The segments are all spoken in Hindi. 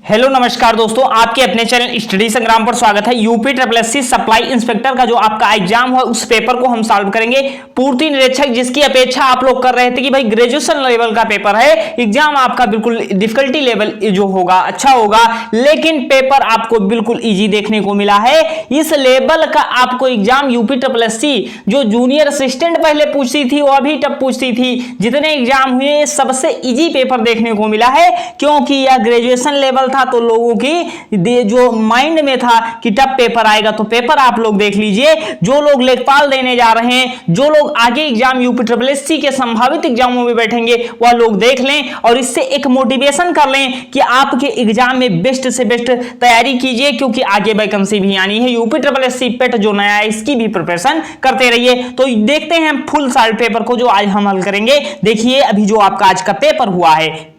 हेलो नमस्कार दोस्तों, आपके अपने चैनल स्टडी संग्राम पर स्वागत है। यूपी SSC सप्लाई इंस्पेक्टर का जो आपका एग्जाम है उस पेपर को हम सॉल्व करेंगे। पूर्ति निरीक्षक जिसकी अपेक्षा आप लोग कर रहे थे कि भाई ग्रेजुएशन लेवल का पेपर है, एग्जाम आपका बिल्कुल डिफिकल्टी लेवल जो होगा अच्छा होगा, लेकिन पेपर आपको बिल्कुल इजी देखने को मिला है। इस लेवल का आपको एग्जाम यूपी SSC जो जूनियर असिस्टेंट पहले पूछती थी वो अभी टफ पूछती थी, जितने एग्जाम हुए सबसे इजी पेपर देखने को मिला है, क्योंकि यह ग्रेजुएशन लेवल तो लोगों की जो माइंड में था कि टफ पेपर आएगा, तो पेपर आप लोग देख लीजिए। जो लोग लेखपाल देने जा रहे हैं, जो लोग आगे एग्जाम यूपी SSC के संभावित एग्जामों में बैठेंगे, वह लोग देख लें और इससे एक मोटिवेशन कर लें कि आपके एग्जाम में बेस्ट से बेस्ट तैयारी कीजिए, क्योंकि आगे वैकेंसी भी आनी है। यूपी SSC पेट जो नया है इसकी भी प्रिपरेशन करते रहिए। तो देखते हैं फुल सॉल्व पेपर को जो आज हम हल करेंगे। देखिए अभी जो आपका आज का पेपर हुआ है,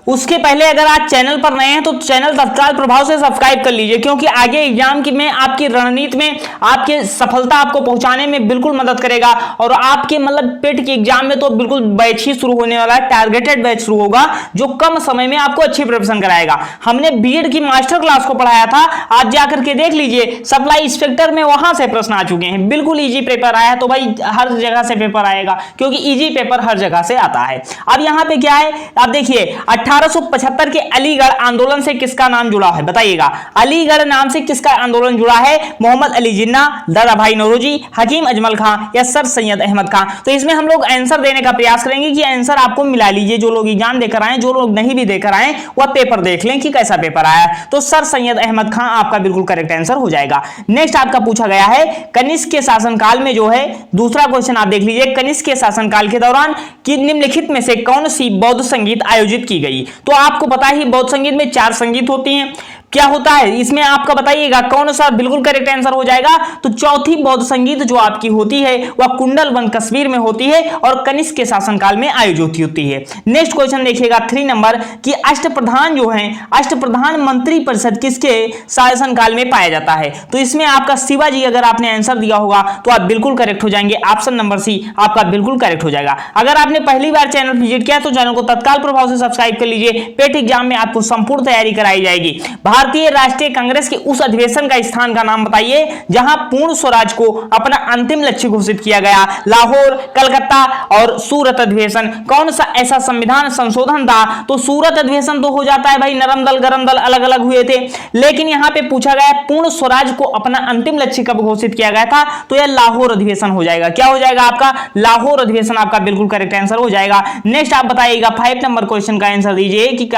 उसके पहले अगर आप चैनल पर नए हैं तो चैनल तत्काल प्रभाव से सब्सक्राइब कर लीजिए, क्योंकि आगे एग्जाम की में आपकी रणनीति में आपके सफलता आपको पहुंचाने में बिल्कुल मदद करेगा। और आपके मतलब पेट के एग्जाम में तो बिल्कुल बैच ही शुरू होने वाला है, टारगेटेड बैच शुरू होगा जो कम समय में आपको अच्छी प्रिपरेशन कराएगा। हमने बीएड की मास्टर क्लास को पढ़ाया था, आप जाकर के देख लीजिए। सप्लाई इंस्पेक्टर में वहां से प्रश्न आ चुके हैं, बिल्कुल ईजी पेपर आया। तो भाई हर जगह से पेपर आएगा, क्योंकि ईजी पेपर हर जगह से आता है। अब यहाँ पे क्या है, आप देखिए 1875 के अलीगढ़ आंदोलन से किसका नाम जुड़ा है, बताइएगा। अलीगढ़ नाम से किसका आंदोलन जुड़ा है? मोहम्मद अली जिन्ना, दादा भाई नौरोजी, हकीम अजमल खां या सर सैयद अहमद खां। तो इसमें हम लोग आंसर देने का प्रयास करेंगे कि आंसर आपको मिला लीजिए। जो लोग एग्जाम देकर आए, जो लोग नहीं भी देकर आए, वह पेपर देख लें कि कैसा पेपर आया। तो सर सैयद अहमद खां आपका बिल्कुल करेक्ट आंसर हो जाएगा। नेक्स्ट आपका पूछा गया है कनिष्क के शासनकाल में जो है, दूसरा क्वेश्चन आप देख लीजिए। कनिष्क के शासनकाल के दौरान कि निम्नलिखित में से कौन सी बौद्ध संगीत आयोजित की गई? तो आपको पता ही बौद्ध संगीत में 4 संगीत होती हैं। क्या होता है इसमें आपका बताइएगा कौन सा बिल्कुल करेक्ट आंसर हो जाएगा। तो चौथी बौद्ध संगीत जो आपकी होती है वह कुंडलवन कश्मीर में होती है और कनिष्क के शासनकाल में आयोजित होती है। नेक्स्ट क्वेश्चन देखिएगा 3 नंबर कि अष्टप्रधान जो है, अष्टप्रधान मंत्री परिषद किसके शासनकाल में पाया जाता है? तो इसमें आपका शिवाजी अगर आपने आंसर दिया होगा तो आप बिल्कुल करेक्ट हो जाएंगे। ऑप्शन नंबर सी आपका बिल्कुल करेक्ट हो जाएगा। अगर आपने पहली बार चैनल विजिट किया तो चैनल को तत्काल प्रभाव से सब्सक्राइब कर लीजिए। पेट एग्जाम में आपको संपूर्ण तैयारी कराई जाएगी। भारतीय राष्ट्रीय कांग्रेस के उस अधिवेशन का स्थान का नाम बताइए जहां पूर्ण स्वराज को अपना अंतिम लक्ष्य घोषित किया गया। लाहौर, कलकत्ता और सूरत अधिवेशन। कौन सा ऐसा संविधान संशोधन था? तो सूरत अधिवेशन तो हो जाता है भाई, नरम दल गरम दल अलग अलग हुए थे, लेकिन यहां पे पूछा गया पूर्ण स्वराज को अपना अंतिम लक्ष्य कब घोषित किया गया था? तो यह लाहौर अधिवेशन हो जाएगा। क्या हो जाएगा आपका? लाहौर अधिवेशन आपका बिल्कुल करेक्ट आंसर हो जाएगा। नेक्स्ट आप बताइएगा 5 नंबर क्वेश्चन का आंसर दीजिए कि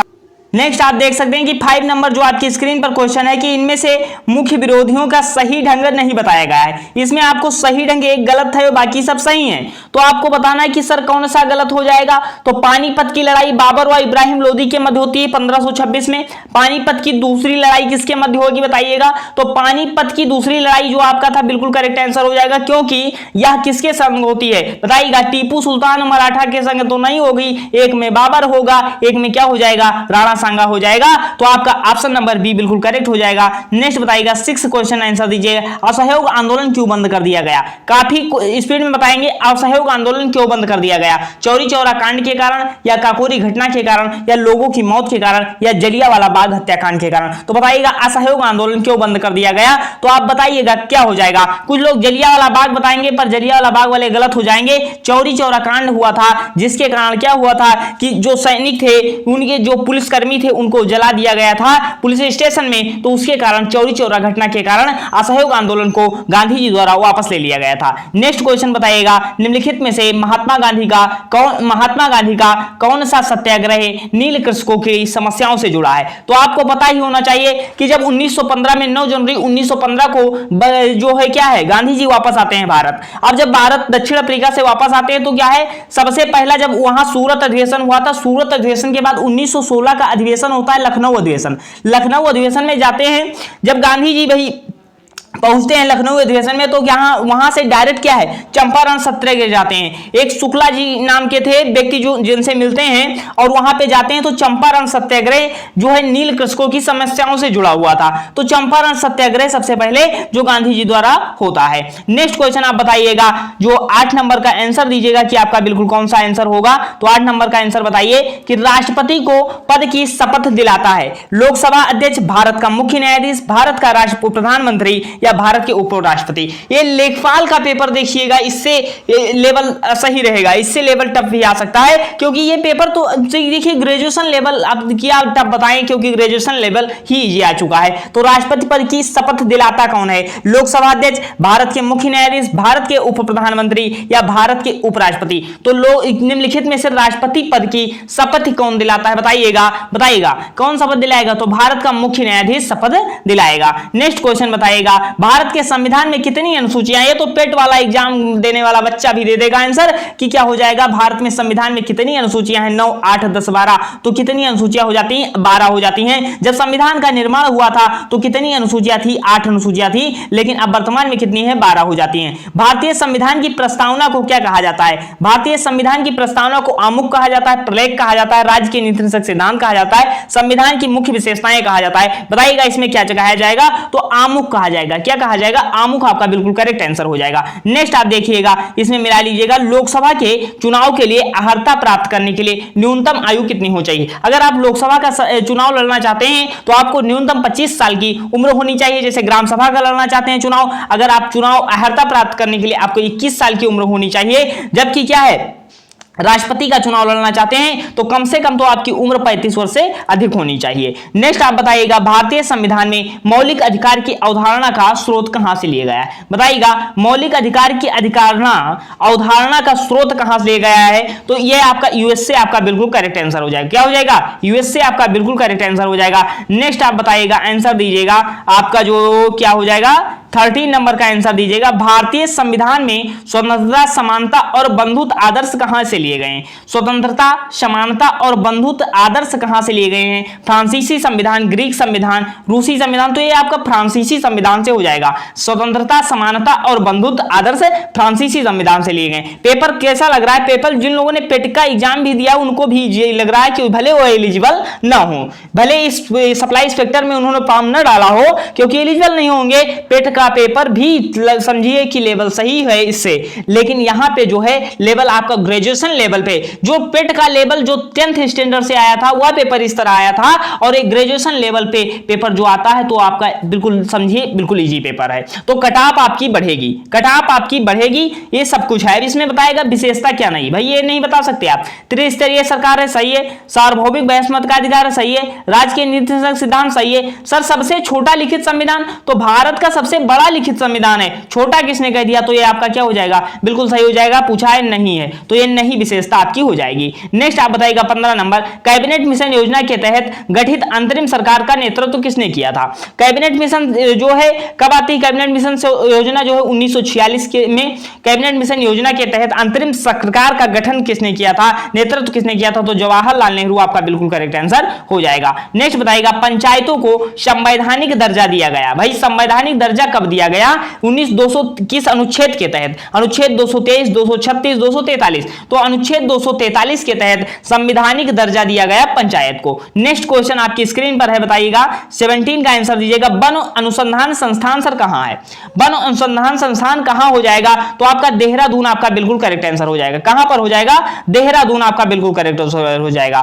नेक्स्ट आप देख सकते हैं कि 5 नंबर जो आपकी स्क्रीन पर क्वेश्चन है कि इनमें से मुख्य विरोधियों का सही ढंग नहीं बताया गया है। इसमें आपको सही ढंग एक गलत है और बाकी सब सही हैं। तो आपको बताना है कि सर कौन सा गलत हो जाएगा। तो पानीपत की लड़ाई बाबर व इब्राहिम लोदी के मध्य होती है 1526 में। पानीपत की दूसरी लड़ाई किसके मध्य होगी बताइएगा। तो पानीपत की दूसरी लड़ाई जो आपका था बिल्कुल करेक्ट आंसर हो जाएगा, क्योंकि यह किसके संग होती है बताइएगा। टीपू सुल्तान मराठा के संग तो नहीं होगी, एक में बाबर होगा, एक में क्या हो जाएगा राणा सांगा हो जाएगा। तो आपका ऑप्शन नंबर बी बिल्कुल करेक्ट हो जाएगा। नेक्स्ट बताइएगा 6 क्वेश्चन आंसर दीजिएगा। असहयोग आंदोलन क्यों बंद कर दिया गया? काफी स्पीड में बताएंगे। असहयोग आंदोलन क्यों बंद कर दिया गया? चौरी चौरा कांड के कारण, या काकोरी घटना के कारण, या लोगों की मौत के कारण, या जलियांवाला बाग हत्याकांड के कारण? तो बताइएगा असहयोग आंदोलन क्यों बंद कर दिया गया? तो आप बताइएगा क्या हो जाएगा। कुछ लोग जलियांवाला बाग बताएंगे पर जलियांवाला बाग वाले गलत हो जाएंगे। चौरी चौरा कांड हुआ था, जिसके कारण क्या हुआ था कि जो सैनिक थे, उनके जो पुलिसकर्मी थे, उनको जला दिया गया था पुलिस स्टेशन में। तो उसके कारण चौरी चौरा घटना के कारण असहयोग आंदोलन को गांधी जी द्वारा वापस ले लिया गया था। नेक्स्ट क्वेश्चन बताइएगा निम्नलिखित में से महात्मा गांधी का कौन सा सत्याग्रह नील कृषकों की समस्याओं से जुड़ा है? तो आपको पता ही होना चाहिए कि जब 1915 में 9 जनवरी 1915 को जो है क्या है गांधी जी वापस आते हैं भारत। अब जब भारत दक्षिण अफ्रीका से वापस आते हैं तो क्या है सबसे पहला जब वहां सूरत अधिवेशन हुआ था। सूरत अधिवेशन के बाद 1916 का अधिवेशन होता है लखनऊ अधिवेशन। लखनऊ अधिवेशन में जाते हैं जब गांधी जी भाई पहुंचते हैं लखनऊ अधिवेशन में, तो यहाँ वहां से डायरेक्ट क्या है, चंपारण सत्याग्रह जाते हैं। एक शुक्ला जी नाम के थे व्यक्ति जो जिनसे मिलते हैं और वहां पे जाते हैं। तो चंपारण सत्याग्रह जो है नील कृषकों की समस्याओं से जुड़ा हुआ था। तो चंपारण सत्याग्रह सबसे पहले जो गांधी जी द्वारा होता है। नेक्स्ट क्वेश्चन आप बताइएगा, जो 8 नंबर का आंसर दीजिएगा कि आपका बिल्कुल कौन सा आंसर होगा। तो 8 नंबर का आंसर बताइए कि राष्ट्रपति को पद की शपथ दिलाता है लोकसभा अध्यक्ष, भारत का मुख्य न्यायाधीश, भारत का राष्ट्र प्रधानमंत्री या भारत के उपराष्ट्रपति। ये लेखपाल का पेपर देखिएगा, इससे लेवल सही रहेगा, इससे लेवल टफ भी आ सकता है, क्योंकि ये पेपर तो देखिए ग्रेजुएशन लेवल अब क्या टफ बताएं, क्योंकि ग्रेजुएशन लेवल ही इजी आ चुका है। तो राष्ट्रपति पद की शपथ दिलाता कौन है, लोकसभा अध्यक्ष, भारत के मुख्य न्यायाधीश, भारत के उप प्रधानमंत्री या भारत के उपराष्ट्रपति। तो निम्नलिखित में से राष्ट्रपति पद की शपथ कौन दिलाता है, बताइएगा कौन शपथ दिलाएगा। तो भारत का मुख्य न्यायाधीश शपथ दिलाएगा। नेक्स्ट क्वेश्चन बताइएगा, भारत के संविधान में कितनी अनुसूचियां, ये तो पेट वाला एग्जाम देने वाला बच्चा भी दे देगा आंसर कि क्या हो जाएगा, भारत में संविधान में कितनी अनुसूचियां हैं, 9, 8, 10, 12। तो कितनी अनुसूचियां हो जाती हैं, 12 हो जाती हैं। जब संविधान का निर्माण हुआ था तो कितनी अनुसूचियां थी, 8 अनुसूचियां थी, लेकिन अब वर्तमान में कितनी है, 12 हो जाती हैं। भारतीय संविधान की प्रस्तावना को क्या कहा जाता है, भारतीय संविधान की प्रस्तावना को आमुख कहा जाता है, प्रलेख कहा जाता है, राज्य के नीतिनिर्देशक सिद्धांत कहा जाता है, संविधान की मुख्य विशेषताएं कहा जाता है। बताइएगा इसमें क्या कहा जाएगा, तो आमुख कहा जाएगा। क्या कहा जाएगा, आमुख आपका बिल्कुल करेक्ट आंसर हो जाएगा। नेक्स्ट आप देखिएगा, इसमें मिला लीजिएगा, लोकसभा के चुनाव के लिए अर्हता प्राप्त करने के लिए न्यूनतम आयु कितनी हो चाहिए। अगर आप लोकसभा का चुनाव लड़ना चाहते हैं तो आपको न्यूनतम 25 साल की उम्र होनी चाहिए। जैसे ग्राम सभा का लड़ना चाहते हैं चुनाव, अगर आप चुनाव अर्हता प्राप्त करने के लिए आपको 21 साल की उम्र होनी चाहिए। जबकि क्या है, राष्ट्रपति का चुनाव लड़ना चाहते हैं तो कम से कम तो आपकी उम्र 35 वर्ष से अधिक होनी चाहिए। नेक्स्ट आप बताइएगा, भारतीय संविधान में मौलिक अधिकार की अवधारणा का स्रोत कहां से लिया गया है। बताइएगा मौलिक अधिकार की अवधारणा का स्रोत कहां से लिया गया है। तो ये आपका यूएस से आपका बिल्कुल करेक्ट आंसर हो जाएगा। क्या हो जाएगा, यूएस से आपका बिल्कुल करेक्ट आंसर हो जाएगा। नेक्स्ट आप बताइएगा, आंसर दीजिएगा आपका जो क्या हो जाएगा, 13 नंबर का आंसर दीजिएगा, भारतीय संविधान में स्वतंत्रता, समानता और बंधुत्व आदर्श कहां से लिए गए हैं। स्वतंत्रता, समानता और बंधुत्व आदर्श कहां से लिए गए हैं। फ्रांसीसी संविधान, ग्रीक संविधान, रूसी संविधान। तो ये आपका फ्रांसीसी संविधान से हो जाएगा। स्वतंत्रता, समानता और बंधुत्व आदर्श फ्रांसीसी संविधान से लिए गए। पेपर कैसा लग रहा है, पेपर जिन लोगों ने पेट का एग्जाम भी दिया उनको भी ये लग रहा है कि भले वो एलिजिबल ना हो, भले इस सप्लाई इंस्पेक्टर में उन्होंने फॉर्म न डाला हो क्योंकि एलिजिबल नहीं होंगे, पेट का पेपर भी समझिए कि लेवल सही है इससे, लेकिन यहां पे जो है लेवल आपका ग्रेजुएशन लेवल पे, जो पेट का लेवल जो 10th स्टैंडर्ड से आया था वह पेपर इस तरह आया था, और एक ग्रेजुएशन लेवल पे पेपर जो आता है तो आपका बिल्कुल समझिए बिल्कुल इजी पेपर है। तो कट ऑफ आपकी बढ़ेगी, कट ऑफ आपकी बढ़ेगी, ये सब कुछ है। इसमें बताएगा विशेषता क्या नहीं, भाई ये नहीं बता सकते आप। त्रिस्तरीय सरकार है, सही है। सार्वभौमिक बहसमत का अधिकार है, सही है। राज्य के नीतिनिर्देशक सिद्धांत, सही है। सर सबसे छोटा लिखित संविधान, तो भारत का सबसे बड़ा लिखित संविधान है, छोटा किसने कह दिया, तो ये आपका क्या हो जाएगा, बिल्कुल सही हो जाएगा। पूछा है नहीं है तो ये नहीं विशेषता आपकी हो जाएगी। नेक्स्ट आप बताइएगा 15 नंबर, कैबिनेट मिशन योजना के तहत गठित अंतरिम सरकार का नेतृत्व किसने किया था। कैबिनेट मिशन जो है कब आती है, कैबिनेट मिशन योजना जो है 1946 में कैबिनेट मिशन योजना के तहत अंतरिम सरकार का गठन किसने किया था, नेतृत्व किसने किया था, तो जवाहरलाल नेहरू आपका बिल्कुल करेक्ट आंसर हो जाएगा। नेक्स्ट बताइएगा, पंचायतों को संवैधानिक दर्जा दिया गया। भाई संवैधानिक दर्जा कब दिया गया, 19 किस अनुच्छेद के तहत, अनुच्छेद 223, 236, 243। तो अनुच्छेद 243 के तहत संवैधानिक दर्जा दिया गया पंचायत को। नेक्स्ट क्वेश्चन आपकी स्क्रीन पर है, बताइएगा 17 का आंसर दीजिएगा। वन अनुसंधान संस्थान सर कहां है, वन अनुसंधान संस्थान कहां हो जाएगा, तो आपका देहरादून आपका बिल्कुल करेक्ट आंसर हो जाएगा। कहां पर हो जाएगा, देहरादून आपका बिल्कुल करेक्ट हो जाएगा।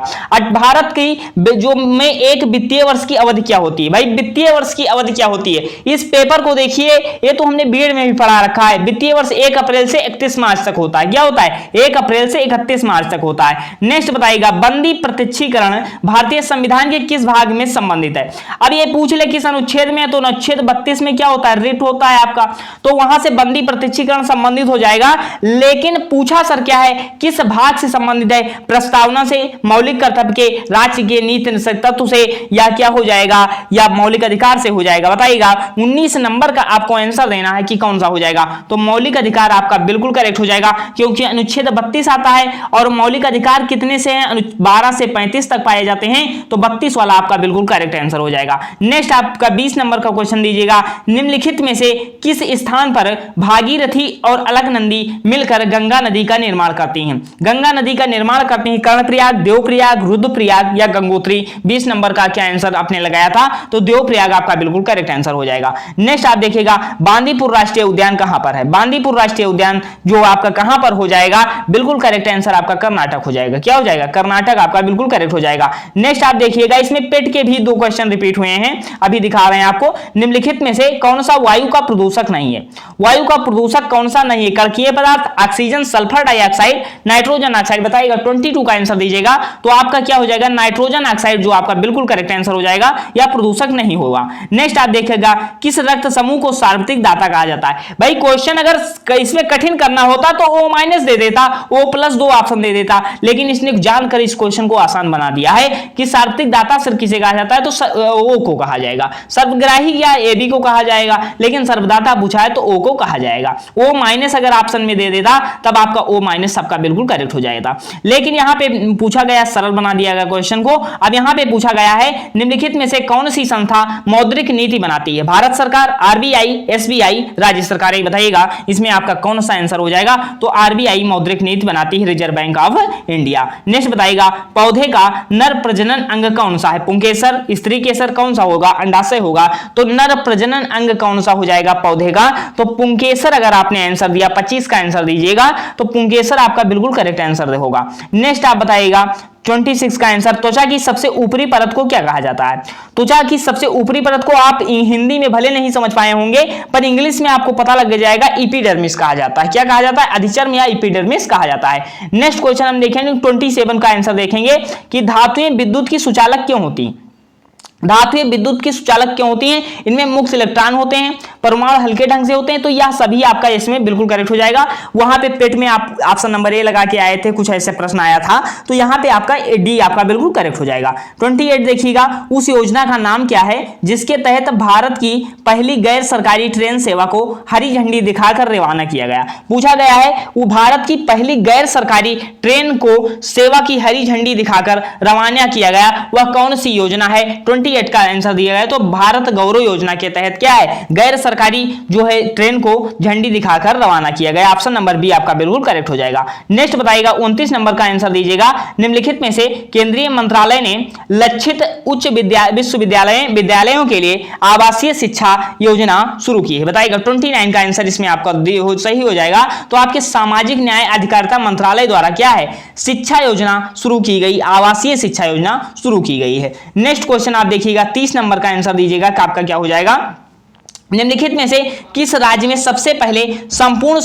भारत की जो में एक वित्तीय वर्ष की अवधि क्या होती है, भाई वित्तीय वर्ष की अवधि क्या होती है। इस पेपर को देखिए, ये तो हमने बीएड में भी पढ़ा रखा है। वित्तीय वर्ष 1 अप्रैल से 31 मार्च तक होता है। क्या होता है, 1 अप्रैल से 31 मार्च तक होता है। नेक्स्ट बताइएगा, बंदी प्रत्यक्षीकरण भारतीय संविधान के किस भाग में संबंधित है। अब ये पूछ ले किस अनुच्छेद में, तो अनुच्छेद 32 में क्या होता है, रिट होता है आपका, तो वहां से बंदी प्रत्यक्षीकरण संबंधित हो जाएगा। लेकिन पूछा सर क्या है, किस भाग से संबंधित है, प्रस्तावना से, मौलिक कर्तव्य के, राज्य के नीति निषेध तत्व से, या क्या हो जाएगा, या मौलिक अधिकार से हो जाएगा। बताइएगा 19 नंबर का आपको आंसर देना है कि कौन सा हो जाएगा, तो मौलिक अधिकार आपका बिल्कुल करेक्ट हो जाएगा, क्योंकि अनुच्छेद 32 आता जाता है और मौलिक अधिकार कितने से हैं, 12 से 35 तक पाए जाते हैं, तो 32 वाला आपका बिल्कुल करेक्ट आंसर हो जाएगा। नेक्स्ट आपका 20 नंबर का क्वेश्चन दीजिएगा, निम्नलिखित में से किस स्थान पर भागीरथी और अलकनंदी मिलकर गंगा नदी का निर्माण करती हैं? गंगा नदी का निर्माण करती हैं कर्णप्रयाग, देवप्रयाग, रुद्रप्रयाग या गंगोत्री। 20 नंबर का क्या आंसर आपने लगाया था, तो देवप्रयाग आपका बिल्कुल करेक्ट आंसर हो जाएगा। नेक्स्ट आप देखिएगा, बांदीपुर राष्ट्रीय उद्यान कहां पर है? बांदीपुर राष्ट्रीय उद्यान जो आपका कहां पर हो जाएगा, बिल्कुल करेक्ट आंसर आपका कर्नाटक हो जाएगा। क्या हो जाएगा? कर्नाटक आपका बिल्कुल करेक्ट हो जाएगा। नेक्स्ट आप देखिएगा, इसमें पेट के भी 2 क्वेश्चन रिपीट हुए हैं, अभी दिखा रहे हैं आपको। निम्नलिखित में से कौन सा वायु का प्रदूषक नहीं है? वायु का प्रदूषक कौन सा नहीं है? कणकीय पदार्थ, oxygen, sulphur dioxide, nitrogen oxide. बताइएगा 22 का आंसर दीजिएगा, तो आपका क्या हो जाएगा? नाइट्रोजन ऑक्साइड जो आपका बिल्कुल करेक्ट आंसर हो जाएगा, या प्रदूषक नहीं होगा। नेक्स्ट आप देखिएगा, किस रक्त समूह को सार्वत्रिक दाता कहा जाता है? भाई क्वेश्चन अगर इसमें कठिन करना होता तो O- दे देता, O+2 ऑप्शन दे देता, लेकिन इसने जानकर इस क्वेश्चन को आसान बना दिया है कि सार्वत्रिक दाता सिर्फ किसे कहा जाता है, तो O को कहा जाएगा। सर्वग्राही या AB को कहा जाएगा, लेकिन सर्वदाता पूछा है तो O को कहा जाएगा। O- अगर ऑप्शन में दे देता तब आपका O- सबका बिल्कुल करेक्ट हो जाएगा। लेकिन यहां पे पूछा गया, सरल बना दिया गया क्वेश्चन को। अब यहां पे पूछा गया है, निम्नलिखित में से कौन सी संस्था मौद्रिक नीति बनाती है? भारत सरकार, RBI, SBI, राज्य सरकारें। बताइएगा इसमें आपका कौन सा आंसर हो जाएगा, तो RBI मौद्रिक नीति बनाती है, reserve bank of India. Next बताइएगा, पौधे का नर प्रजनन अंग कौन सा है? पुंकेसर, स्त्री केसर, कौन सा होगा? अंडाशय होगा। तो नर प्रजनन अंग कौन सा हो जाएगा पौधे का? तो पुंकेसर अगर आपने आंसर दिया, 25 का आंसर दीजिएगा, तो पुंकेसर आपका बिल्कुल करेक्ट आंसर होगा। नेक्स्ट आप बताइएगा 26 का आंसर, त्वचा की सबसे ऊपरी परत को क्या कहा जाता है? त्वचा की सबसे ऊपरी परत को आप हिंदी में भले नहीं समझ पाए होंगे, पर इंग्लिश में आपको पता लग जाएगा, एपिडर्मिस कहा जाता है। क्या कहा जाता है? अधिचर्म या एपिडर्मिस कहा जाता है। नेक्स्ट क्वेश्चन हम देखेंगे 27 का आंसर देखेंगे कि धातुएं विद्युत की सुचालक क्यों होती? धातुएं विद्युत की सुचालक क्यों होती हैं? इनमें मुक्त इलेक्ट्रॉन होते हैं, परमाणु हल्के ढंग से होते हैं, तो यह सभी आपका इसमें बिल्कुल करेक्ट हो जाएगा। वहां पे पेट में आप ऑप्शन नंबर ए लगा के आए थे, कुछ ऐसे प्रश्न आया था, तो यहां पे आपका डी आपका बिल्कुल करेक्ट हो जाएगा। 28 देखिएगा, उस योजना का नाम क्या है जिसके तहत भारत की पहली गैर सरकारी ट्रेन सेवा को हरी झंडी दिखाकर रवाना किया गया? पूछा गया है, वो भारत की पहली गैर सरकारी ट्रेन को सेवा की हरी झंडी दिखाकर रवाना किया गया, वह कौन सी योजना है? 28 का आंसर दिया गया, तो भारत गौरव योजना के तहत क्या है? गैर सरकारी जो है ट्रेन को झंडी दिखाकर रवाना किया गया। ऑप्शन नंबर बी आपका बिल्कुल करेक्ट हो जाएगा। नेक्स्ट बताइएगा 29 नंबर का आंसर दीजिएगा, निम्नलिखित में से केंद्रीय मंत्रालय ने लक्षित उच्च विद्यालयों के लिए आवासीय शिक्षा योजना शुरू की है? बताइएगा 29 का आंसर इसमें आपका सही हो जाएगा। तो आपके सामाजिक न्याय अधिकारिता मंत्रालय द्वारा क्या है? शिक्षा योजना शुरू की गई, आवासीय शिक्षा योजना शुरू की गई है। नेक्स्ट क्वेश्चन आप देखिएगा 30 नंबर का आंसर दीजिएगा कि आपका क्या हो जाएगा, निम्नलिखित में से किस राज्य में सबसे पहले संपूर्ण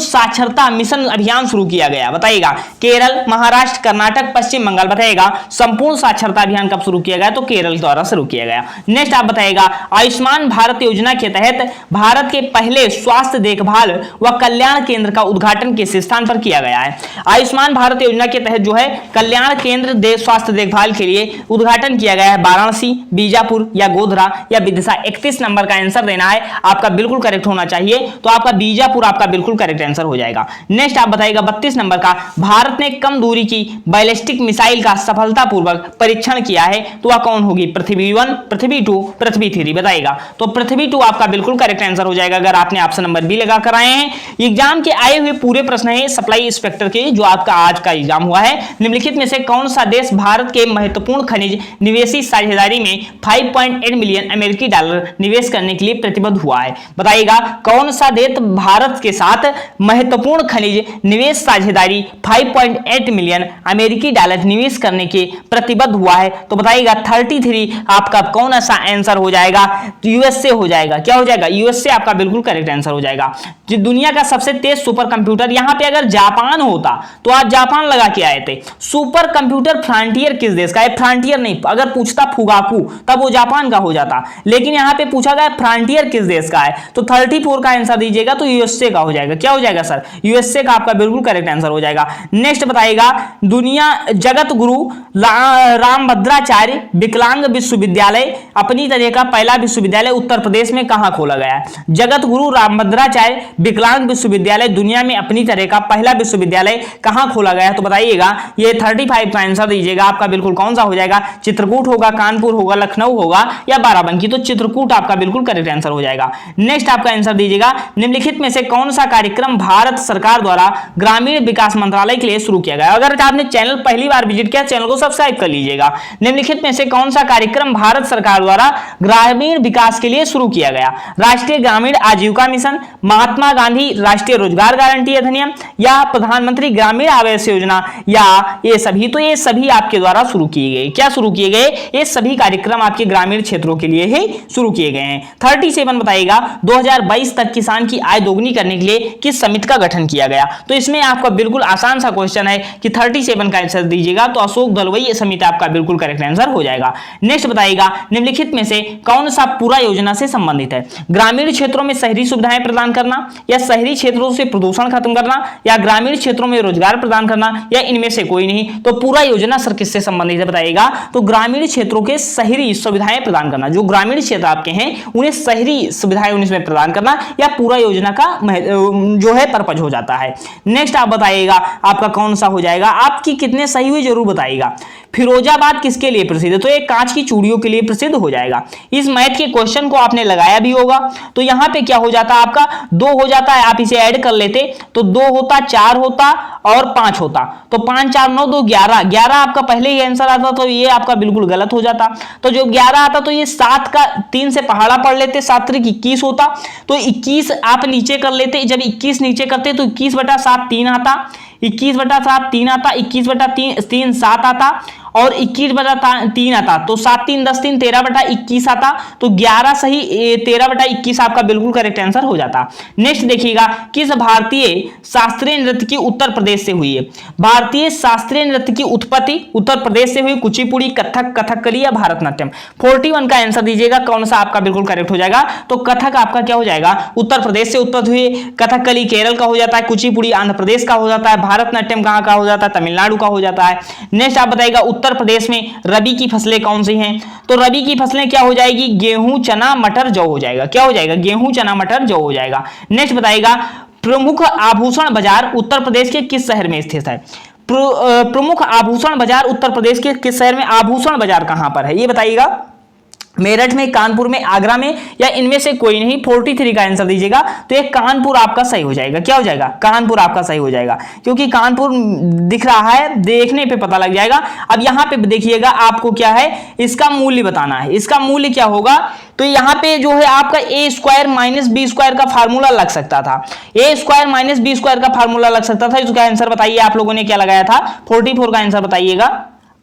साक्षरता मिशन अभियान शुरू किया गया? बताइएगा केरल, महाराष्ट्र, कर्नाटक, पश्चिम बंगाल। बताइएगा संपूर्ण साक्षरता अभियान कब शुरू किया गया? तो केरल द्वारा शुरू किया गया। नेक्स्ट आप बताइएगा, आयुष्मान भारत योजना के तहत भारत के पहले स्वास्थ्य देखभाल व कल्याण केंद्र का उद्घाटन किस स्थान पर किया गया है? आयुष्मान भारत योजना के तहत जो है कल्याण केंद्र स्वास्थ्य देखभाल के लिए उद्घाटन किया गया है, वाराणसी, बीजापुर या गोधरा या विदिशा। 31 नंबर का आंसर देना है, आपका बिल्कुल करेक्ट होना चाहिए, तो आपका बीजापुर आपका बिल्कुल करेक्ट आंसर हो जाएगा। नेक्स्ट आप बताइएगा 32 नंबर का, भारत ने कम दूरी की बैलिस्टिक मिसाइल का सफलतापूर्वक परीक्षण किया है, तो वह कौन होगी? पृथ्वी 1, पृथ्वी 2, पृथ्वी 3। बताइएगा तो पृथ्वी 2 आपका बिल्कुल करेक्ट आंसर हो जाएगा, अगर आपने ऑप्शन नंबर बी लगा कर आए हैं। एग्जाम के आए हुए पूरे प्रश्न है सप्लाई इंस्पेक्टर के, जो आपका आज का एग्जाम हुआ है। निम्नलिखित में से कौन सा देश भारत के महत्वपूर्ण खनिज निवेशी साझेदारी में 5.8 मिलियन अमेरिकी डॉलर निवेश करने के लिए प्रतिबद्ध हुआ है? बताइएगा कौन सा देश भारत के साथ महत्वपूर्ण खनिज निवेश साझेदारी 5.8 मिलियन अमेरिकी डॉलर निवेश करने के प्रतिबद्ध हुआ है? तो बताइएगा 33 आपका कौन सा आंसर हो जाएगा? यूएसए हो जाएगा। क्या हो जाएगा? यूएसए आपका बिल्कुल करेक्ट आंसर हो जाएगा। जो दुनिया का सबसे तेज सुपर कंप्यूटर, यहां पे अगर जापान होता तो आप जापान लगा के आए थे। सुपर कंप्यूटर फ्रंटियर किस देश का है? फ्रंटियर नहीं, अगर पूछता फुगाकू तब वो जापान का हो जाता, लेकिन यहां यहाँ पे पूछा गया फ्रंटियर किस देश का है, तो 34 का आंसर दीजिएगा तो यूएसए का हो जाएगा। क्या हो जाएगा सर, यूएसए का आपका बिल्कुल करेक्ट आंसर हो जाएगा। नेक्स्ट बताइएगा, दुनिया जगत गुरु रामभद्राचार्य विकलांग विश्वविद्यालय अपनी तरह का पहला विश्वविद्यालय उत्तर प्रदेश में कहां खोला गया है। जगत गुरु रामभद्राचार्य विकलांग विश्वविद्यालय दुनिया में अपनी तरह का पहला विश्वविद्यालय कहां खोला गया है, तो बताइएगा ये 35 का आंसर दीजिएगा आपका बिल्कुल कौन सा हो जाएगा, चित्रकूट होगा, कानपुर होगा, लखनऊ होगा या बाराबंकी, तो चित्रकूट आपका बिल्कुल करेक्ट आंसर हो जाएगा। नेक्स्ट आपका आंसर दीजिएगा, निम्नलिखित में से कौन सा कार्यक्रम भारत सरकार द्वारा ग्रामीण विकास मंत्रालय के लिए शुरू किया गया। अगर आपने चैनल पहली बार विजिट किया, चैनल को सब्सक्राइब कर लीजिएगा। निम्नलिखित में से कौन सा कार्यक्रम भारत सरकार द्वारा ग्रामीण विकास के लिए शुरू किया गया, राष्ट्रीय ग्रामीण आजीविका मिशन, महात्मा गांधी राष्ट्रीय रोजगार गारंटी अधिनियम या प्रधानमंत्री ग्रामीण आवास योजना या ये सभी, तो ये सभी आपके द्वारा शुरू किए गए। क्या शुरू किए गए, ये सभी कार्यक्रम आपके ग्रामीण क्षेत्रों के लिए ही शुरू किए गए हैं। 37 बताइएगा, 2022 तक किसान की आय दोगुनी करने के लिए किस समिति का गठन किया गया, तो इसमें आपका बिल्कुल आसान सा क्वेश्चन है कि 37 का आंसर दीजिएगा तो अशोक दलवई समिति आपका बिल्कुल करेक्ट आंसर हो जाएगा। नेक्स्ट बताइएगा, निम्नलिखित में से कौन सा पूरा योजना से संबंधित है, ग्रामीण क्षेत्रों में शहरी सुविधाएं प्रदान करना या शहरी क्षेत्रों से प्रदूषण खत्म करना या ग्रामीण क्षेत्रों में रोजगार प्रदान करना या इनमें से कोई नहीं, तो पूरा योजना सर किससे संबंधित है बताइएगा, तो ग्रामीण क्षेत्रों के शहरी सुविधाएं प्रदान करना, जो ग्रामीण क्षेत्र आपके हैं उन्हें शहरी सुविधाएं उनमें प्रदान करना या पूरा योजना का जो है पर्पज हो जाता है। नेक्स्ट आप बताइएगा आपका कौन सा हो जाएगा, आपकी कितने सही हुई जरूर बताइएगा। फिरोजाबाद किसके लिए प्रसिद्ध है, तो एक कांच की चूड़ियों के लिए प्रसिद्ध हो जाएगा। इस मैथ के क्वेश्चन को आपने लगाया भी होगा, तो यहां पे क्या हो जाता है आपका 2 हो जाता है, आप इसे ऐड कर लेते तो 2 होता, 4 होता और 5 होता, तो 5 4 9 2 11, 11 आपका पहले ही आंसर आता तो ये आपका बिल्कुल गलत हो जाता। तो जो 11 आता तो ये 7 का 3 से पहाड़ा पढ़ लेते, 7 3 21 होता, तो 21 आप नीचे कर लेते, जब 21 नीचे करते तो 21/7 3 आता, 21/7 3 आता, 21/3 7 आता और 21/3 आता, तो 7 3 10 3 13/21 आता, तो 11 सही 13/21 आपका बिल्कुल करेक्ट आंसर हो जाता। नेक्स्ट देखिएगा, किस भारतीय शास्त्रीय नृत्य की उत्तर प्रदेश से हुई है, भारतीय शास्त्रीय नृत्य की उत्पत्ति उत्तर प्रदेश से हुई, कुचिपुड़ी, कथक, कथकली या भारतनाट्यम। 41 का आंसर दीजिएगा कौन सा आपका बिल्कुल करेक्ट हो जाएगा, तो कथक आपका क्या हो जाएगा, उत्तर प्रदेश से उत्पत्ति हुई, कथकली केरल का हो जाता है, कुचिपुड़ी आंध्र प्रदेश का हो जाता है, भारतनाट्यम कहां का हो जाता है, तमिलनाडु का हो जाता है। नेक्स्ट आप बताइएगा, उत्तर प्रदेश में रबी की फसलें कौन सी हैं, तो रबी की फसलें क्या हो जाएगी, गेहूं, चना, मटर, जौ हो जाएगा। क्या हो जाएगा, गेहूं, चना, मटर, जौ हो जाएगा। नेक्स्ट बताइएगा, प्रमुख आभूषण बाजार उत्तर प्रदेश के किस शहर में स्थित है, प्रमुख आभूषण बाजार उत्तर प्रदेश के किस शहर में, आभूषण बाजार कहां पर है ये बताइएगा, मेरठ में, कानपुर में, आगरा में या इनमें से कोई नहीं। 43 का आंसर दीजिएगा तो ये कानपुर आपका सही हो जाएगा। क्या हो जाएगा, कानपुर आपका सही हो जाएगा, क्योंकि कानपुर दिख रहा है, देखने पे पता लग जाएगा। अब यहाँ पे देखिएगा, आपको क्या है इसका मूल्य बताना है, इसका मूल्य क्या होगा, तो यहाँ पे जो है आपका a² - b² का फार्मूला लग सकता था, a² - b² का फार्मूला लग सकता था। इसका आंसर बताइए आप लोगों ने क्या लगाया था, 44 का आंसर बताइएगा।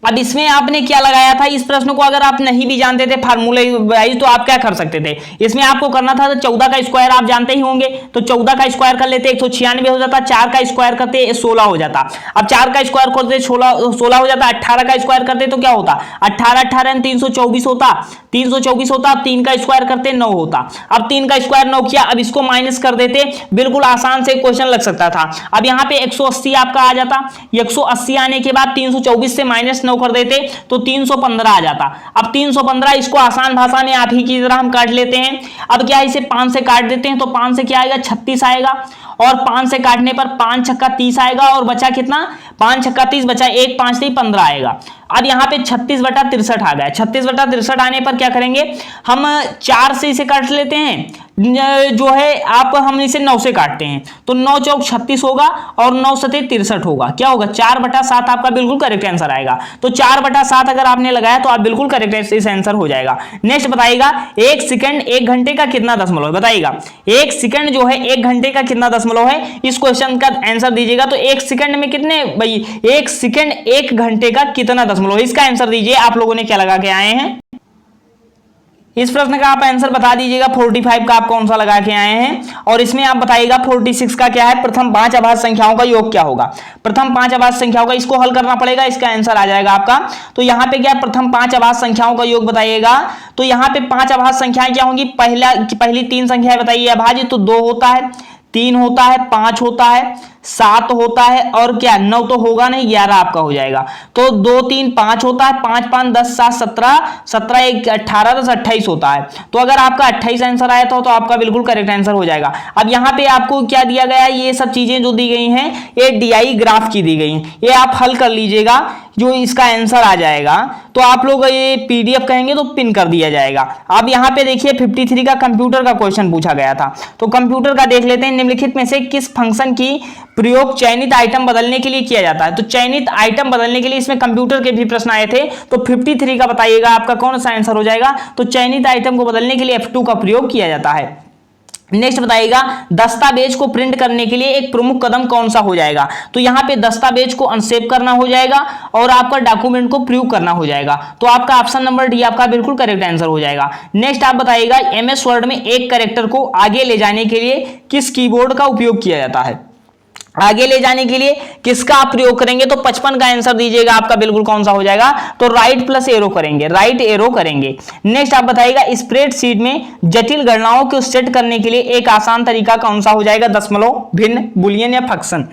अब इसमें आपने क्या लगाया था, इस प्रश्न को अगर आप नहीं भी जानते थे फार्मूले वाइज तो आप क्या कर सकते थे, इसमें आपको करना था 14 का स्क्वायर आप जानते ही होंगे, तो 14 का स्क्वायर कर लेते 196 हो जाता, 4 का स्क्वायर करते 16 हो जाता, अब 4 का स्क्वायर करते 16 हो जाता, 18 का स्क्वायर करते तो क्या होता, 18 18 324 होता, 324 होता, अब 3 का स्क्वायर करते 9 होता, अब 3 का स्क्वायर 9 किया, अब इसको माइनस कर देते, बिल्कुल आसान से क्वेश्चन लग सकता था। अब यहाँ पे 180 आपका आ जाता, 180 आने के बाद 324 से माइनस 9 कर देते तो 315 आ जाता। अब 315 इसको आसान भाषा में आप ही की तरह हम काट लेते हैं। अब क्या इसे 5 से काट देते हैं तो 5 से क्या आएगा, 36 आएगा, और 5 से काटने पर 5 छक्का 30 आएगा, और बचा कितना, 5 छक्का 30 बचा 1 5 3 15 आएगा। अब यहाँ पे 36/63 आ गया, 36/63 आने पर क्या करेंगे, हम 4 से इसे काट लेते हैं, जो है आप हम इसे 9 से काटते हैं तो 9 चौक 36 होगा और 9 सते 63 होगा। क्या होगा, 4/7 आपका बिल्कुल करेक्ट आंसर आएगा। तो 4/7 अगर आपने लगाया तो आप बिल्कुल करेक्ट इस आंसर हो जाएगा। नेक्स्ट बताइएगा, 1 सेकंड 1 घंटे का कितना दशमलव है, बताइएगा 1 सेकंड जो है 1 घंटे का कितना दशमलव है, इस क्वेश्चन का आंसर दीजिएगा। तो 1 सेकंड में कितने भाई, 1 सेकंड 1 घंटे का कितना दशमलव है, इसका आंसर दीजिए। आप लोगों ने क्या लगा के आए हैं, इस प्रश्न का आप आंसर बता दीजिएगा। 45 का आप कौन सा लगा के आए हैं, और इसमें आप बताइएगा 46 का क्या है, प्रथम 5 अभाज्य संख्याओं का योग क्या होगा। प्रथम 5 अभाज्य संख्याओं का, इसको हल करना पड़ेगा, इसका आंसर आ जाएगा आपका। तो यहाँ पे क्या, प्रथम 5 अभाज्य संख्याओं का योग बताइएगा। तो यहाँ पे 5 अभाज्य संख्याएं क्या होंगी, पहली 3 संख्याएं बताइए अभाज्य, तो 2 होता है, 3 होता है, 5 होता है, 7 होता है, और क्या 9 तो होगा नहीं, 11 आपका हो जाएगा। तो 2 3 5 होता है, 5 5 10 7 17, 17 1 18 10 28 होता है। तो अगर आपका 28 आंसर आया था तो आपका बिल्कुल करेक्ट आंसर हो जाएगा। अब यहाँ पे आपको क्या दिया गया है, ये सब चीजें जो दी गई हैं ये DI ग्राफ की दी गई हैं, ये आप हल कर लीजिएगा, जो इसका आंसर आ जाएगा। तो आप लोग ये PDF कहेंगे तो पिन कर दिया जाएगा। अब यहाँ पे देखिए 53 का कंप्यूटर का क्वेश्चन पूछा गया था, तो कंप्यूटर का देख लेते हैं। निम्नलिखित में से किस फंक्शन की प्रयोग चयनित आइटम बदलने के लिए किया जाता है। तो चयनित आइटम बदलने के लिए इसमें कंप्यूटर के भी प्रश्न आए थे, तो 53 का बताइएगा आपका कौन सा आंसर हो जाएगा। तो चयनित आइटम को बदलने के लिए F2 का प्रयोग किया जाता है। नेक्स्ट बताइएगा, दस्तावेज को प्रिंट करने के लिए एक प्रमुख कदम कौन सा हो जाएगा। तो यहाँ पे दस्तावेज को अनसेप करना हो जाएगा और आपका डॉक्यूमेंट को प्रिव्यू करना हो जाएगा। तो आपका ऑप्शन नंबर डी आपका बिल्कुल करेक्ट आंसर हो जाएगा। नेक्स्ट आप बताइएगा, MS वर्ड में एक कैरेक्टर को आगे ले जाने के लिए किस कीबोर्ड का उपयोग किया जाता है। आगे ले जाने के लिए किसका आप प्रयोग करेंगे। तो 55 का आंसर दीजिएगा आपका बिल्कुल कौन सा हो जाएगा। तो राइट प्लस एरो करेंगे, राइट एरो करेंगे। नेक्स्ट आप बताइएगा, स्प्रेडशीट में जटिल गणनाओं को सेट करने के लिए एक आसान तरीका कौन सा हो जाएगा। दशमलव, भिन्न, बुलियन या फंक्शन,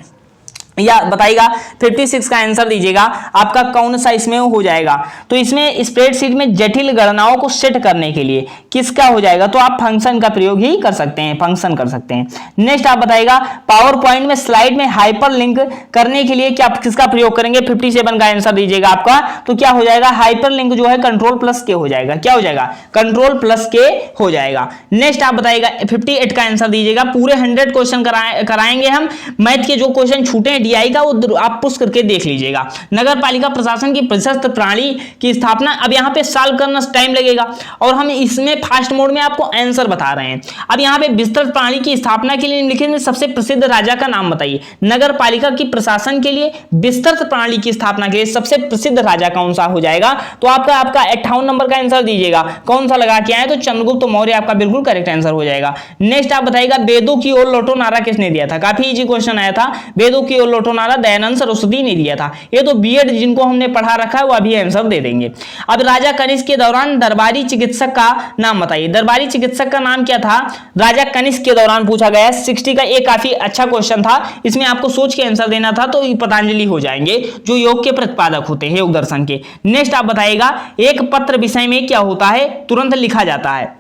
या बताइएगा 56 का आंसर दीजिएगा आपका कौन सा इसमें हो जाएगा। तो इसमें स्प्रेडशीट में जटिल गणनाओं को सेट करने के लिए किसका हो जाएगा। तो आप फंक्शन का प्रयोग ही कर सकते हैं, फंक्शन कर सकते हैं। नेक्स्ट आप बताइएगा, पावर पॉइंट में स्लाइड में हाइपर लिंक करने के लिए क्या किसका प्रयोग करेंगे। 57 का आंसर दीजिएगा आपका। तो क्या हो जाएगा, हाइपर लिंक जो है कंट्रोल प्लस के हो जाएगा। क्या हो जाएगा, कंट्रोल प्लस के हो जाएगा। नेक्स्ट आप बताइएगा 58 का आंसर दीजिएगा। पूरे 100 क्वेश्चन कराएंगे हम। मैथ के जो क्वेश्चन छूटे DI का वो आप पुश करके देख लीजिएगा। नगर पालिका प्रशासन की प्रशस्त प्रणाली की स्थापना, अब यहाँ पे सॉल्व करना टाइम लगेगा और हम इसमें फास्ट मोड में आपको आंसर बता रहे हैं। अब यहाँ पे विस्तृत प्रणाली की स्थापना के लिए निम्नलिखित में सबसे प्रसिद्ध राजा का नाम बताइए। नगर पालिका की प्रशासन के लिए विस्तृत प्रणाली की स्थापना के लिए सबसे प्रसिद्ध राजा कौन सा हो जाएगा। तो आपका 58 नंबर का आंसर दीजिएगा। कौन सा लगा के आए, तो चंद्रगुप्त मौर्य आपका बिल्कुल करेक्ट आंसर हो जाएगा। नेक्स्ट आप बताइएगा, वेदों की ओर लौटो नारा किसने दिया था। काफी इजी क्वेश्चन आया था। वेदों की ओर लौटो नारा दयानंद सरस्वती ने दिया था। ये तो बीएड जिनको हमने पढ़ा रखा है वो अभी आंसर दे देंगे। अब राजा कनिष्क के दौरान दरबारी चिकित्सक का नाम बताइए। दरबारी चिकित्सक का नाम क्या था, राजा कनिष्क के दौरान पूछा गया है। 60 का एक काफी अच्छा क्वेश्चन था, इसमें आपको सोच के आंसर देना था। तो पतंजलि हो जाएंगे जो योग के प्रतिपादक होते हैं, योग दर्शन के। नेक्स्ट आप बताइएगा, एक पत्र विषय में क्या होता है, तुरंत लिखा जाता है।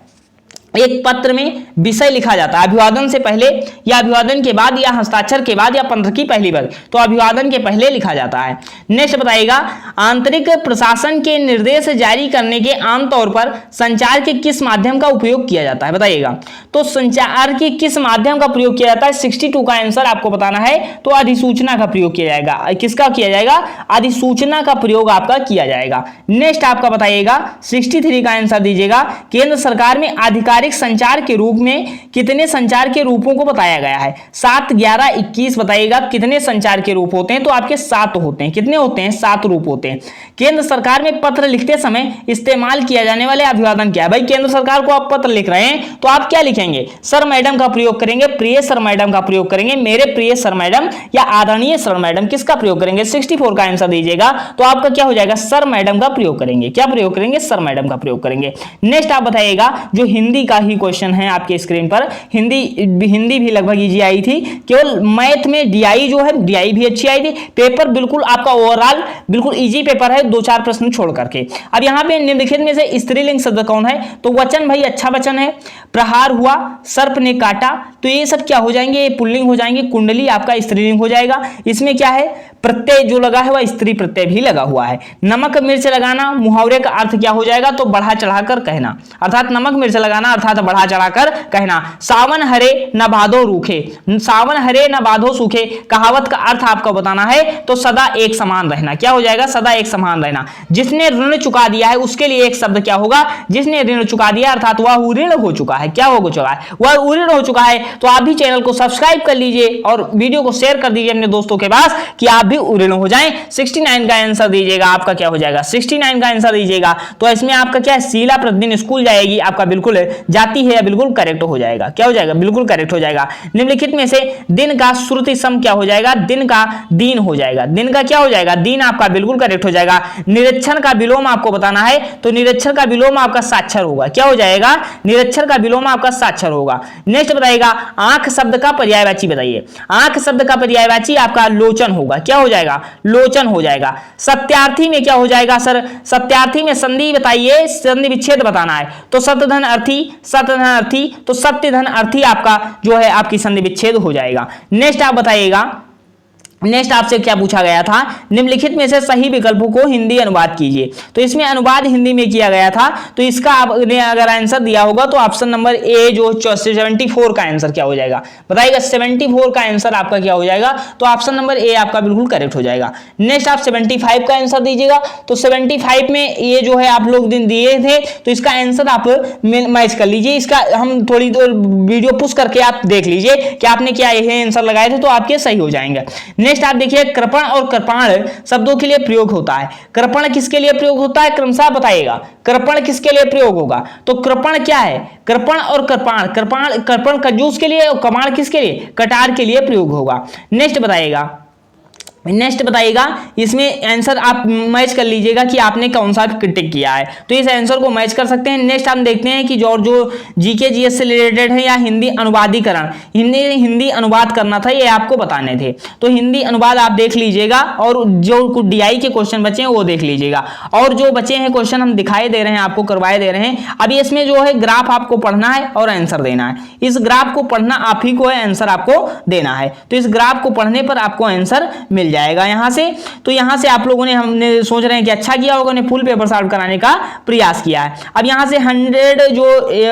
एक पत्र में विषय लिखा जाता है अभिवादन से पहले या अभिवादन के बाद या हस्ताक्षर के बाद या पंत्र की पहली बार। तो अभिवादन के पहले लिखा जाता है। नेक्स्ट बताइएगा, आंतरिक प्रशासन के निर्देश जारी करने के आमतौर पर संचार के किस माध्यम का उपयोग किया जाता है, बताइएगा। तो संचार के किस माध्यम का प्रयोग किया जाता है। 62 का आंसर आपको बताना है। तो अधिसूचना का प्रयोग किया जाएगा। किसका किया जाएगा, अधिसूचना का प्रयोग आपका किया जाएगा। नेक्स्ट आपका बताइएगा 63 का आंसर दीजिएगा। केंद्र सरकार में आधिकारिक संचार के रूप में कितने संचार के रूपों को बताया गया है। 7, 11, 21 बताइएगा कितने संचार के रूप होते हैं। तो आपके 7 होते हैं। कितने होते हैं, 7 रूप होते हैं। केंद्र सरकार में पत्र लिखते समय इस्तेमाल किया जाने वाले अभिवादन क्या है। भाई केंद्र सरकार को आप पत्र लिख रहे हैं तो आप क्या लिखेंगे, सर मैडम का प्रयोग करेंगे, प्रिय सर मैडम का प्रयोग करेंगे, मेरे प्रिय सर मैडम या आदरणीय सर मैडम, किसका प्रयोग करेंगे। 64 का आंसर दीजिएगा। तो आपका क्या हो जाएगा, सर मैडम का प्रयोग करेंगे। क्या प्रयोग करेंगे, सर मैडम का प्रयोग करेंगे। नेक्स्ट आप बताइएगा, जो हिंदी का ही क्वेश्चन है आपके स्क्रीन पर, हिंदी भी लगभग इजी आई थी। केवल मैथ में DI जो है, DI भी अच्छी आई थी। पेपर बिल्कुल आपका ओवरऑल बिल्कुल इजी पेपर है, 2-4 प्रश्न छोड़ करके। अब यहाँ पे निम्नलिखित में से स्त्रीलिंग शब्द कौन है। तो वचन भाई अच्छा वचन है। प्रहार हुआ, सर्प ने काटा, तो ये सब क्या हो जाएंगे, ये पुल्लिंग हो जाएंगे। कुंडली आपका स्त्रीलिंग हो जाएगा। इसमें क्या है, प्रत्यय जो लगा है वह स्त्री प्रत्यय भी लगा हुआ है। नमक मिर्च लगाना, मुहावरे का अर्थ क्या हो जाएगा, तो बढ़ा चढ़ाकर कहना, अर्थात नमक मिर्च लगाना अर्थात बढ़ा चढ़ाकर कहना। सावन हरे न भादो रूखे, सावन हरे न भादो सूखे, कहावत का अर्थ आपको बताना है। तो सदा एक समान रहना। क्या हो जाएगा, सदा एक समान रहना। जिसने ऋण चुका दिया है उसके लिए एक शब्द क्या होगा, जिसने ऋण चुका दिया अर्थात वह ऋण हो चुका चुका है। क्या हो चुका है? वह उत्तीर्ण हो चुका है। तो आप भी चैनल को सब्सक्राइब कर लीजिए और वीडियो को शेयर कर दीजिए अपने दोस्तों के पास कि आप भी उत्तीर्ण हो जाएं। 69 का आंसर दीजिएगा। आपका क्या हो जाएगा? 69 का आंसर दीजिएगा। तो इसमें आपका क्या है? शीला प्रतिदिन स्कूल जाएगी, आपका बिल्कुल जाती है, बिल्कुल करेक्ट हो जाएगा। क्या हो जाएगा? बिल्कुल करेक्ट हो जाएगा। निम्नलिखित में से दिन का श्रुति सम क्या हो जाएगा? दिन का दीन हो जाएगा। दिन का क्या हो जाएगा? दीन आपका बिल्कुल करेक्ट हो जाएगा। निरीक्षण का विलोम आपको बताना है, तो निरीक्षण का विलोम आपका साक्षर होगा। क्या हो जाएगा? निरीक्षण का विलोम आपका साक्षर होगा। नेक्स्ट बताइएगा, आंख शब्द का पर्यायवाची बताइए। आंख शब्द का पर्यायवाची आपका लोचन होगा। क्या हो जाएगा? लोचन हो जाएगा। सत्यार्थी में क्या हो जाएगा सर? सत्यार्थी में संधि बताइए, संधि विच्छेद बताना है। तो सत्यधन अर्थी, सत्यधन अर्थी, तो सत्यधन अर्थी आपका जो है आपकी संधि विच्छेद हो जाएगा। नेक्स्ट आप बताइएगा, नेक्स्ट आपसे क्या पूछा गया था? निम्नलिखित में से सही विकल्पों को हिंदी अनुवाद कीजिए। तो इसमें अनुवाद हिंदी में किया गया था। तो इसका आपने अगर आंसर दिया होगा तो ऑप्शन नंबर ए जो 74 का आंसर क्या हो जाएगा? बताइएगा 74 का आंसर आपका क्या हो जाएगा? तो ऑप्शन नंबर ए आपका बिल्कुल करेक्ट हो जाएगा। नेक्स्ट आप 75 का आंसर दीजिएगा। तो 75 में ये जो है आप लोग दिन दिए थे, तो इसका आंसर आप मैच कर लीजिए। इसका हम थोड़ी देर वीडियो पुश करके आप देख लीजिए कि आपने क्या ये आंसर लगाए थे, तो आपके सही हो जाएंगे। नेक्स्ट आप देखिए, कृपण और कृपाण शब्दों के लिए प्रयोग होता है। कृपण किसके लिए प्रयोग होता है? क्रमशः बताइएगा। कृपण किसके लिए प्रयोग होगा? तो कृपण क्या है? कृपण और कृपाण, कृपाण कृपण कंजूस के लिए और कमाण किसके लिए? कटार के लिए प्रयोग होगा। नेक्स्ट बताइएगा, नेक्स्ट बताइएगा, इसमें आंसर आप मैच कर लीजिएगा कि आपने कौन सा टिक किया है। तो इस आंसर को मैच कर सकते हैं। नेक्स्ट हम देखते हैं कि जो जीके जीएस से रिलेटेड है या हिंदी अनुवादीकरण, हिंदी अनुवाद करना था, ये आपको बताने थे। तो हिंदी अनुवाद आप देख लीजिएगा और जो कुछ डीआई के क्वेश्चन बचे हैं वो देख लीजिएगा। और जो बचे हैं क्वेश्चन हम दिखाई दे रहे हैं, आपको करवाए दे रहे हैं। अब इसमें जो है ग्राफ आपको पढ़ना है और आंसर देना है। इस ग्राफ को पढ़ना आप ही को है, आंसर आपको देना है। तो इस ग्राफ को पढ़ने पर आपको आंसर मिल जाएगा यहां से। तो यहां से आप लोगों ने, हमने सोच रहे हैं कि अच्छा किया होगा, ने फुल पेपर सॉल्व कराने का प्रयास किया है। अब यहां से 100 जो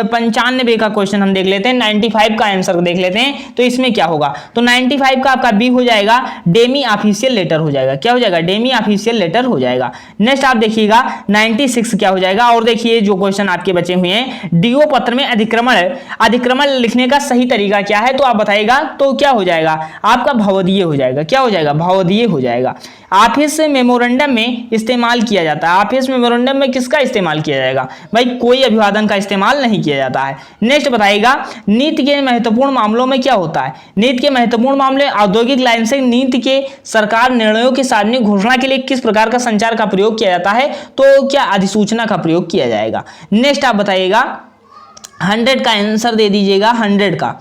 95 का क्वेश्चन हम देख लेते हैं, 95 का आंसर देख लेते हैं। तो इसमें क्या होगा? तो 95 का आपका बी हो जाएगा, डेमी ऑफिशियल लेटर हो जाएगा। क्या हो जाएगा? डेमी ऑफिशियल लेटर हो जाएगा। नेक्स्ट आप देखिएगा 96 क्या हो जाएगा। और देखिए जो क्वेश्चन आपके बचे हुए हैं, डीओ पत्र में अधिक्रमण लिखने का सही तरीका क्या है? तो आप बताइएगा। तो क्या हो जाएगा? आपका भवदीय हो जाएगा। क्या हो जाएगा? भवदीय हो जाएगा। ऑफिस मेमोरेंडम में इस्तेमाल किया जाता है। ऑफिस मेमोरेंडम में किसका इस्तेमाल किया जाएगा? भाई कोई अभिवादन का इस्तेमाल नहीं किया जाता है। नेक्स्ट बताइएगा, नीति के महत्वपूर्ण मामलों में क्या होता है? नीति के महत्वपूर्ण मामले, औद्योगिक लाइसेंसिंग नीति के सरकार निर्णयों की सार्वजनिक घोषणा के लिए किस प्रकार का संचार का प्रयोग किया जाता है? तो क्या अधिसूचना का प्रयोग किया जाएगा। नेक्स्ट आप बताइएगा, 100 का आंसर दे दीजिएगा। 100 का,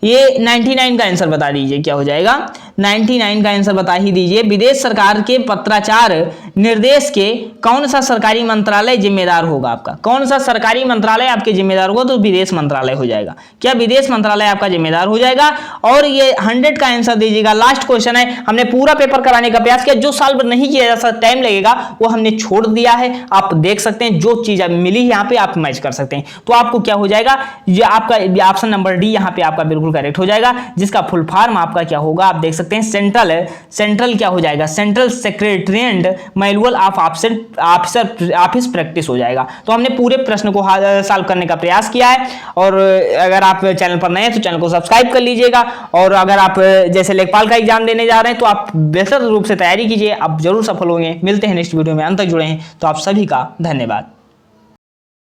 ये 99 का आंसर बता दीजिए। क्या हो जाएगा? 99 का आंसर बता ही दीजिए। विदेश सरकार के पत्राचार निर्देश के कौन सा सरकारी मंत्रालय जिम्मेदार होगा? आपका कौन सा सरकारी मंत्रालय आपके जिम्मेदार होगा? तो विदेश मंत्रालय हो जाएगा। क्या विदेश मंत्रालय आपका जिम्मेदार हो जाएगा? और ये 100 का आंसर दीजिएगा। लास्ट क्वेश्चन है, हमने पूरा पेपर कराने का प्रयास किया, जो सॉल्व नहीं किया जा सकता, टाइम लगेगा, वो हमने छोड़ दिया है। आप देख सकते हैं जो चीज मिली यहाँ पे आप मैच कर सकते हैं। तो आपको क्या हो जाएगा? ये आपका ऑप्शन नंबर डी यहाँ पे आपका बिल्कुल करेक्ट हो जाएगा, जिसका फुल फॉर्म आपका क्या होगा? आप देख सकते हैं सेंट्रल क्या हो जाएगा? Central secretariat manual of office practice हो जाएगा। तो हमने पूरे प्रश्न को सॉल्व करने का प्रयास किया है। और अगर आप चैनल पर नए हैं तो चैनल को सब्सक्राइब कर लीजिएगा। और अगर आप जैसे लेखपाल का एग्जाम देने जा रहे हैं तो आप बेहतर रूप से तैयारी कीजिए, आप जरूर सफल होंगे। मिलते हैं नेक्स्ट वीडियो में। अंत तक जुड़े हैं तो आप सभी का धन्यवाद।